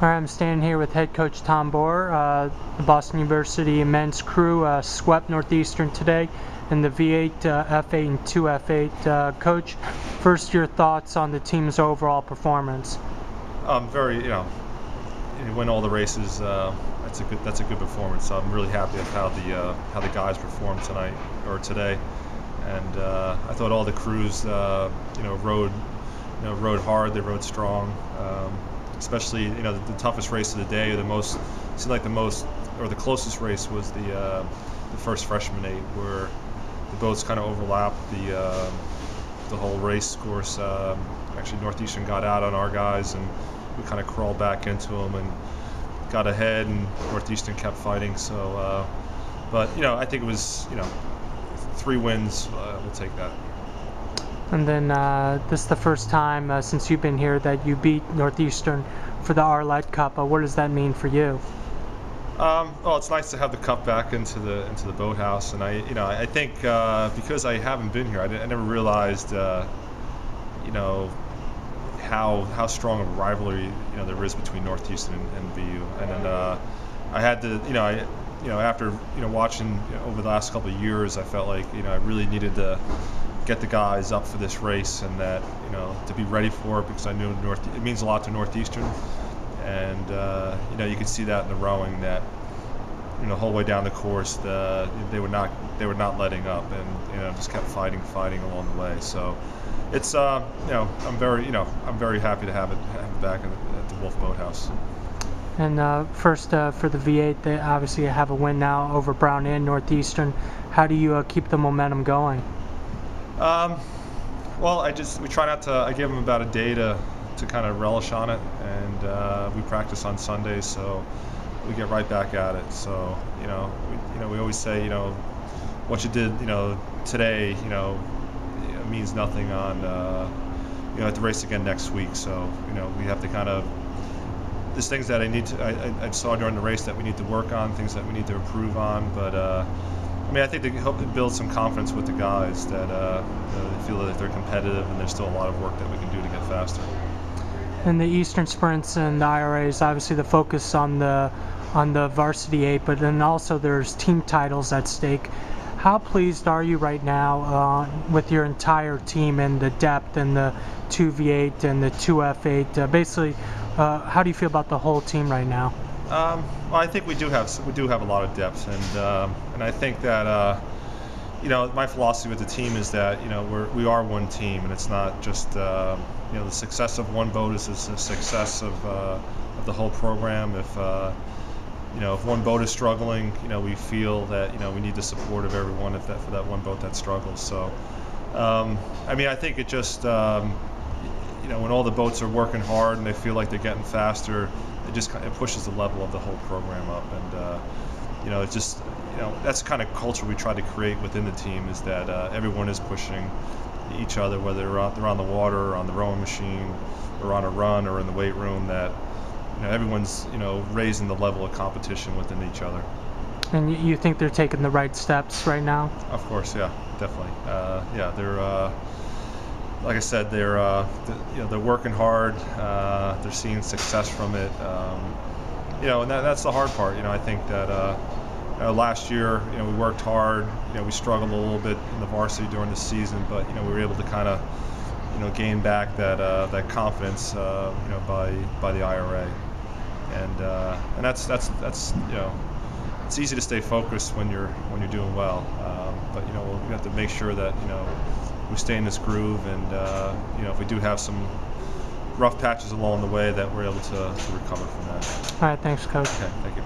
All right, I'm standing here with head coach Tom Bohrer. The Boston University men's crew swept Northeastern today in the V8, F8, and 2F8. Coach, first your thoughts on the team's overall performance. You win all the races. That's a good performance. So I'm really happy with how the guys performed tonight or today, and I thought all the crews rode hard. They rode strong. Especially the toughest race of the day, the closest race was the first freshman 8, where the boats kind of overlapped the whole race course. Actually, Northeastern got out on our guys, and we kind of crawled back into them and got ahead, and Northeastern kept fighting. So, but I think it was 3 wins. We'll take that. And then this is the first time since you've been here that you beat Northeastern for the Arlett Cup. What does that mean for you? Well, it's nice to have the cup back into the boathouse, and I think because I haven't been here, I never realized how strong of a rivalry there is between Northeastern and BU. And then I had to after watching over the last couple of years, I felt like I really needed to get the guys up for this race, and that to be ready for it, because I knew it means a lot to Northeastern, and you could see that in the rowing, that the whole way down the course they were not letting up, and just kept fighting along the way. So it's I'm very happy to have it back at the Wolf Boathouse. And first for the V8, they obviously have a win now over Brown and Northeastern. How do you keep the momentum going? Well, we try not to. I give them about a day to kind of relish on it, and we practice on Sundays, so we get right back at it. So we always say what you did today it means nothing on at the race again next week. So we have to kind of, there's things that I saw during the race that we need to work on, things that we need to improve on, but I think they hope to build some confidence with the guys, that they feel that they're competitive, and there's still a lot of work that we can do to get faster. And the Eastern Sprints and the IRA is obviously the focus on the varsity 8, but then also there's team titles at stake. How pleased are you right now with your entire team and the depth and the 2V8 and the 2F8? Basically, how do you feel about the whole team right now? Well, I think we do have a lot of depth, and I think that my philosophy with the team is that we are one team, and it's not just the success of one boat is the success of the whole program. If one boat is struggling, we feel that we need the support of everyone for that one boat that struggles. So I think it just when all the boats are working hard and they feel like they're getting faster, it pushes the level of the whole program up, and it's just that's the kind of culture we try to create within the team, is that everyone is pushing each other, whether they're on the water or on the rowing machine or on a run or in the weight room, that everyone's raising the level of competition within each other. And you think they're taking the right steps right now? Of course, yeah, definitely. They're like I said, they're working hard. They're seeing success from it. And that's the hard part. I think that last year, we worked hard. We struggled a little bit in the varsity during the season, but we were able to kind of gain back that confidence by the IRA, and that's it's easy to stay focused when you're doing well, but we have to make sure that we stay in this groove, and if we do have some rough patches along the way, that we're able to recover from that. All right, thanks, Coach. Okay, thank you.